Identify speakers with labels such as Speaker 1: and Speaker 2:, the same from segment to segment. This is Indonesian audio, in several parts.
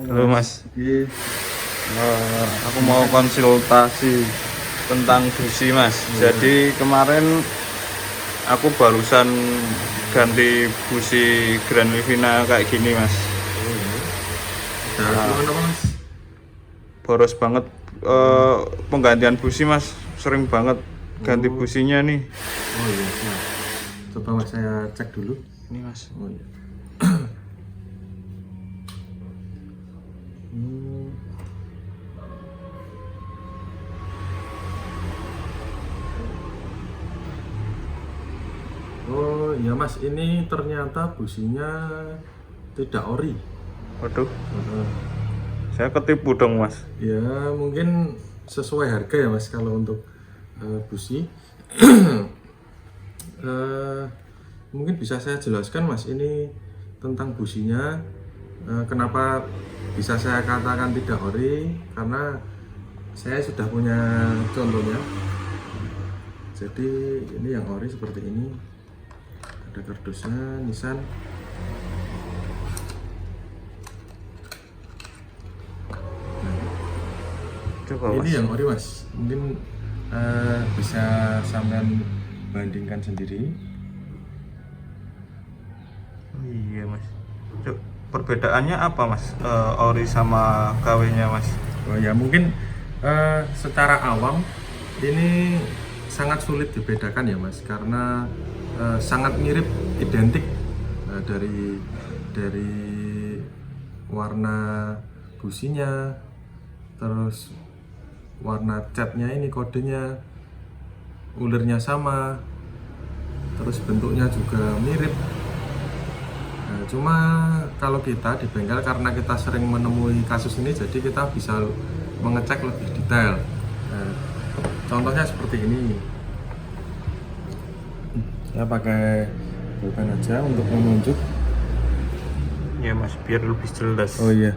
Speaker 1: Halo Mas,
Speaker 2: Iya.
Speaker 1: aku mau konsultasi tentang busi Mas. Jadi kemarin aku barusan ganti busi Grand Livina kayak gini Mas.
Speaker 2: Udah keluhan apa mas?
Speaker 1: Boros banget penggantian busi Mas, sering banget ganti
Speaker 2: Oh.
Speaker 1: businya nih.
Speaker 2: Oh iya siap. Coba mas saya cek dulu.
Speaker 1: Ini Mas.
Speaker 2: Oh iya. Hmm. Oh iya mas, ini ternyata businya tidak ori.
Speaker 1: Waduh,
Speaker 2: Heeh.
Speaker 1: saya ketipu dong Mas.
Speaker 2: Ya mungkin sesuai harga ya mas kalau untuk busi. Eh, Mungkin bisa saya jelaskan mas ini tentang businya. Kenapa bisa saya katakan tidak ori, karena saya sudah punya contohnya. Jadi ini yang ori seperti ini, ada kardusnya Nissan.
Speaker 1: Coba
Speaker 2: Ini
Speaker 1: Mas.
Speaker 2: yang ori mas, mungkin bisa sampean bandingkan sendiri.
Speaker 1: Iya Mas. Perbedaannya apa Mas? Ori sama KW-nya Mas?
Speaker 2: Oh ya mungkin secara awam ini sangat sulit dibedakan ya mas, karena sangat mirip, identik dari warna businya, terus warna catnya ini, kodenya, ulirnya sama, terus bentuknya juga mirip. Nah, cuma kalau kita di bengkel, karena kita sering menemui kasus ini, jadi kita bisa mengecek lebih detail. Nah, contohnya seperti ini. Saya pakai pulpen aja untuk menunjuk.
Speaker 1: Ya Mas, biar lebih jelas.
Speaker 2: Oh iya,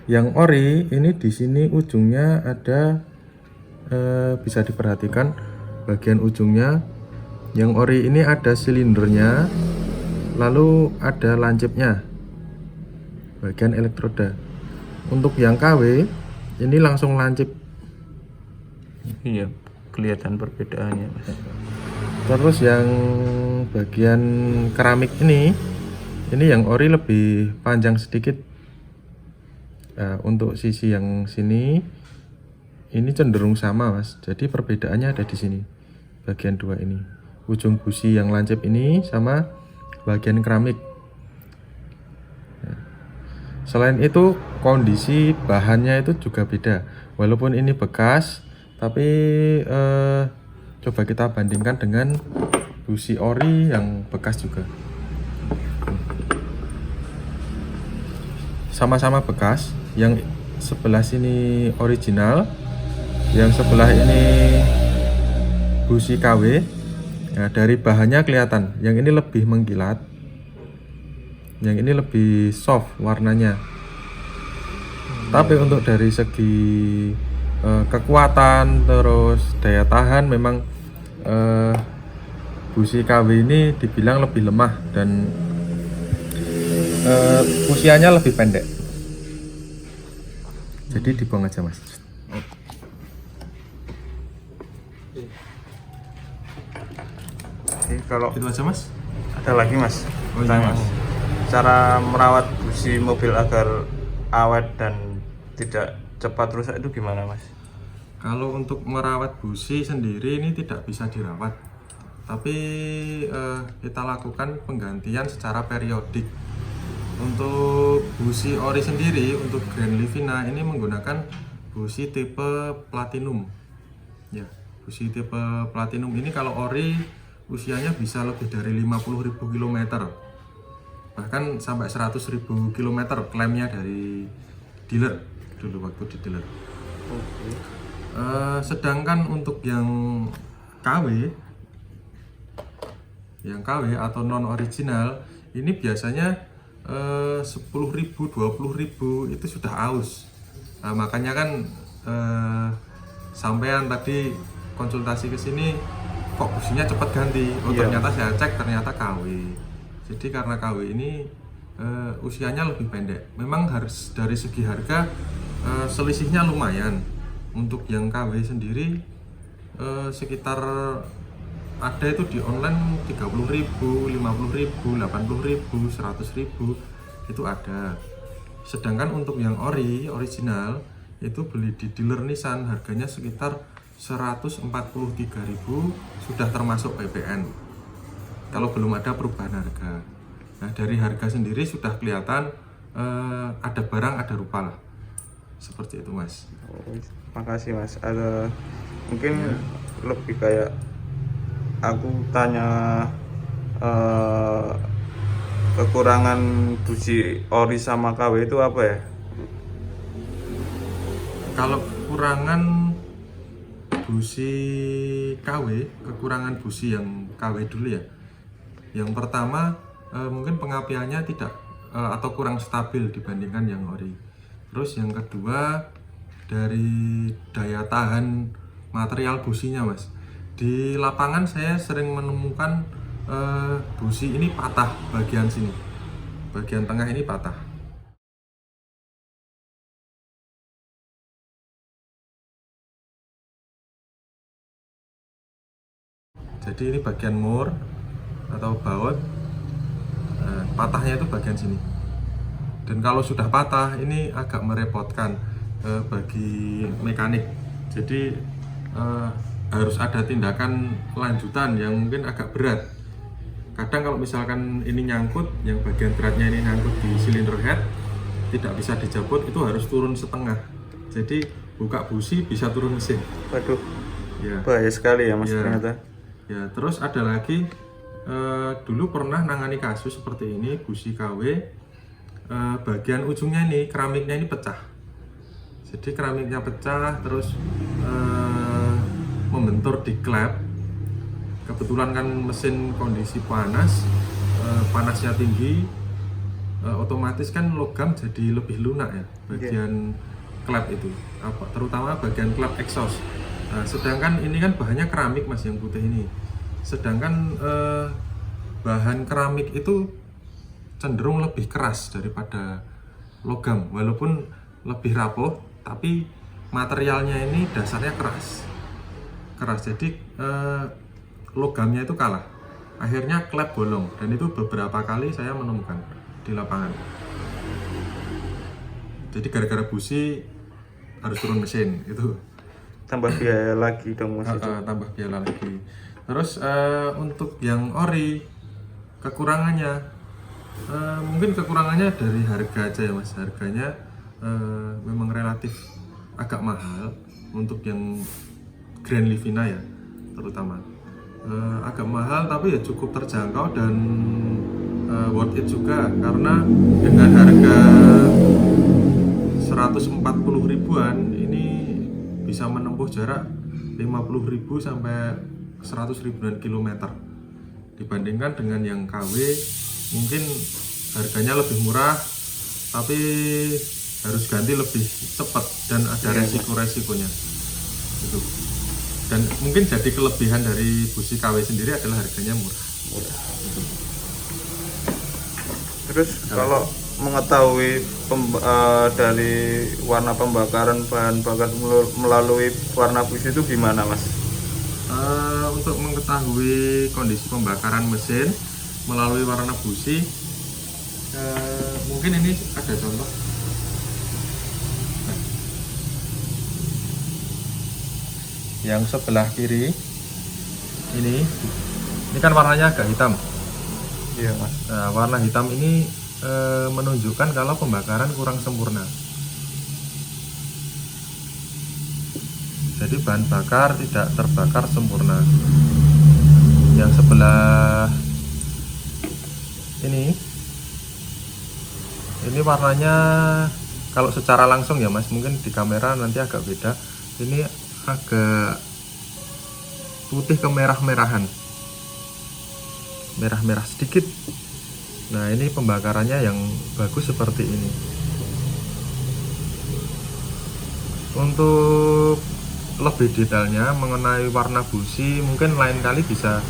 Speaker 2: yang ori ini di sini ujungnya ada, bisa diperhatikan bagian ujungnya. Yang ori ini ada silindernya, lalu ada lancipnya, bagian elektroda. Untuk yang KW ini langsung lancip.
Speaker 1: Iya, kelihatan perbedaannya Mas.
Speaker 2: Terus yang bagian keramik ini yang ori lebih panjang sedikit. Nah, untuk sisi yang sini ini cenderung sama mas, jadi perbedaannya ada di sini, bagian dua ini, ujung busi yang lancip ini sama bagian keramik. Nah, selain itu kondisi bahannya itu juga beda, walaupun ini bekas, tapi coba kita bandingkan dengan busi ori yang bekas juga. Sama-sama bekas, yang sebelah sini original, yang sebelah ini busi KW. Nah, dari bahannya kelihatan, yang ini lebih mengkilat, yang ini lebih soft warnanya. Tapi untuk dari segi kekuatan, terus daya tahan, memang busi KW ini dibilang lebih lemah dan usianya lebih pendek. Jadi dibuang aja mas.
Speaker 1: Oke, kalau
Speaker 2: Itu aja mas.
Speaker 1: ada lagi Mas,
Speaker 2: Oh iya,
Speaker 1: tanya
Speaker 2: Mas.
Speaker 1: cara merawat busi mobil agar awet dan tidak cepat rusak itu gimana Mas?
Speaker 2: Kalau untuk merawat busi sendiri ini tidak bisa dirawat, tapi kita lakukan penggantian secara periodik. Untuk busi ori sendiri, untuk Grand Livina ini menggunakan busi tipe platinum. Ya, busi tipe platinum ini kalau ori usianya bisa lebih dari 50.000 km, bahkan sampai 100.000 km klaimnya dari dealer dulu waktu di dealer. Sedangkan untuk yang KW, atau non original ini biasanya 10.000, 20.000 itu sudah aus. Nah, makanya kan sampean tadi konsultasi ke sini kok businya cepat ganti. Oh
Speaker 1: Iya.
Speaker 2: ternyata saya cek ternyata KW. Jadi karena KW ini usianya lebih pendek. Memang harus dari segi harga selisihnya lumayan. Untuk yang KW sendiri sekitar ada itu di online 30.000, 50.000, 80.000, 100.000 itu ada. Sedangkan untuk yang original itu beli di dealer Nissan harganya sekitar 143.000 sudah termasuk PPN. Kalau belum ada perubahan harga. Nah, dari harga sendiri sudah kelihatan ada barang ada rupa lah. Seperti itu, Mas.
Speaker 1: Oh, makasih Mas. Ada mungkin lebih kayak aku tanya kekurangan busi ori sama KW itu apa ya?
Speaker 2: Kalau kekurangan busi KW, kekurangan busi yang KW dulu ya. Yang pertama mungkin pengapiannya tidak atau kurang stabil dibandingkan yang ori. Terus yang kedua dari daya tahan material businya, Mas. Di lapangan saya sering menemukan busi ini patah bagian sini, bagian tengah ini patah. Jadi ini bagian mur atau baut, patahnya itu bagian sini. Dan kalau sudah patah ini agak merepotkan bagi mekanik. Jadi harus ada tindakan lanjutan yang mungkin agak berat. Kadang kalau misalkan ini nyangkut, yang bagian beratnya ini nyangkut di silinder head, tidak bisa dicabut, itu harus turun setengah. Jadi buka busi bisa turun mesin.
Speaker 1: Waduh,
Speaker 2: Ya.
Speaker 1: bahaya sekali ya Mas
Speaker 2: Ya.
Speaker 1: ternyata.
Speaker 2: Ya, terus ada lagi dulu pernah nangani kasus seperti ini, busi KW, bagian ujungnya ini keramiknya ini pecah. Jadi keramiknya pecah, terus membentur di klep. Kebetulan kan mesin kondisi panas, panasnya tinggi, otomatis kan logam jadi lebih lunak ya bagian klep itu, terutama bagian klep exhaust. Nah, sedangkan ini kan bahannya keramik Mas yang putih ini. Sedangkan bahan keramik itu cenderung lebih keras daripada logam, walaupun lebih rapuh, tapi materialnya ini dasarnya keras. Jadi logamnya itu kalah. Akhirnya klep bolong, dan itu beberapa kali saya menemukan di lapangan. Jadi gara-gara busi harus turun mesin itu.
Speaker 1: Tambah biaya lagi dong Mas itu.
Speaker 2: Tambah biaya lagi. Terus untuk yang ori kekurangannya mungkin kekurangannya dari harga aja ya Mas. Harganya memang relatif agak mahal untuk yang Grand Livina ya terutama. Agak mahal tapi ya cukup terjangkau dan worth it juga, karena dengan harga 140 ribuan ini bisa menempuh jarak 50.000 sampai 100 ribuan kilometer. Dibandingkan dengan yang KW mungkin harganya lebih murah tapi harus ganti lebih cepat dan ada resiko-resikonya gitu. Dan mungkin jadi kelebihan dari busi KW sendiri adalah harganya murah. Gitu.
Speaker 1: Terus kalau mengetahui dari warna pembakaran bahan bakar melalui warna busi itu gimana Mas?
Speaker 2: Untuk mengetahui kondisi pembakaran mesin melalui warna busi, mungkin ini ada contoh. Nah, yang sebelah kiri ini kan warnanya agak hitam.
Speaker 1: Iya Mas.
Speaker 2: Nah, warna hitam ini menunjukkan kalau pembakaran kurang sempurna. Jadi bahan bakar tidak terbakar sempurna. Yang sebelah ini warnanya kalau secara langsung ya Mas, mungkin di kamera nanti agak beda. Ini agak putih kemerah-merahan, merah-merah sedikit. Nah, ini pembakarannya yang bagus seperti ini. Untuk lebih detailnya mengenai warna busi mungkin lain kali bisa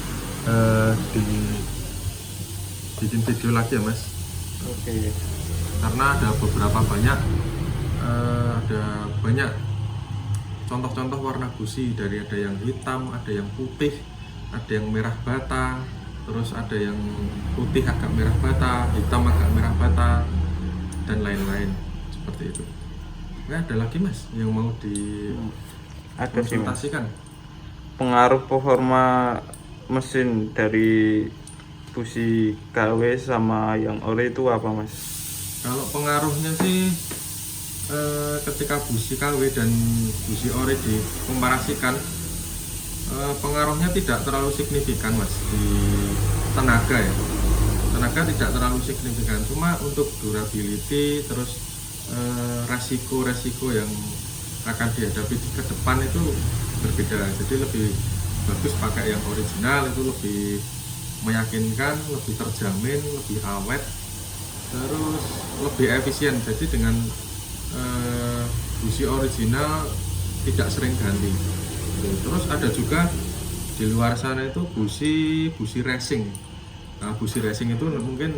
Speaker 2: dibikin video lagi ya Mas,
Speaker 1: Oke.
Speaker 2: Karena ada beberapa banyak contoh-contoh warna busi, dari ada yang hitam, ada yang putih, ada yang merah bata, terus ada yang putih agak merah bata, hitam agak merah bata, dan lain-lain seperti itu. Ada lagi mas yang mau
Speaker 1: Ada sih mas.
Speaker 2: dikonsultasikan?
Speaker 1: Pengaruh performa mesin dari busi KW sama yang ori itu apa mas?
Speaker 2: Kalau pengaruhnya sih ketika busi KW dan busi ori dikomparasikan, pengaruhnya tidak terlalu signifikan mas di tenaga ya. Tenaga tidak terlalu signifikan, cuma untuk durability terus resiko-resiko yang akan dihadapi ke depan itu berbeda. Jadi lebih bagus pakai yang original, itu lebih meyakinkan, lebih terjamin, lebih awet, terus lebih efisien. Jadi dengan busi original tidak sering ganti. Terus ada juga di luar sana itu busi racing. Nah, busi racing itu mungkin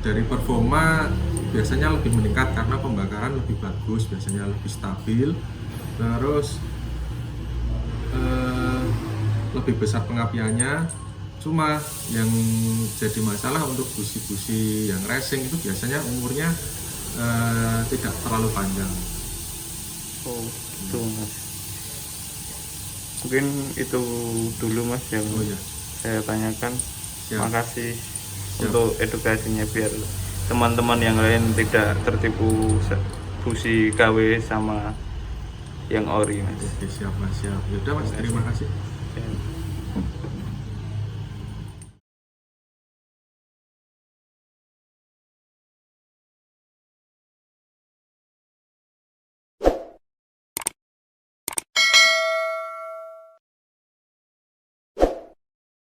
Speaker 2: dari performa biasanya lebih meningkat karena pembakaran lebih bagus, biasanya lebih stabil, terus lebih besar pengapiannya. Cuma yang jadi masalah untuk busi-busi yang racing itu biasanya umurnya tidak terlalu panjang.
Speaker 1: Oh itu mas. Mungkin itu dulu mas yang
Speaker 2: Oh ya,
Speaker 1: saya tanyakan.
Speaker 2: Siap.
Speaker 1: Makasih
Speaker 2: Siap.
Speaker 1: untuk edukasinya biar teman-teman yang lain tidak tertipu busi KW sama yang ori mas.
Speaker 2: Oke, siap mas, siap. Yaudah mas, terima kasih.
Speaker 1: Ya.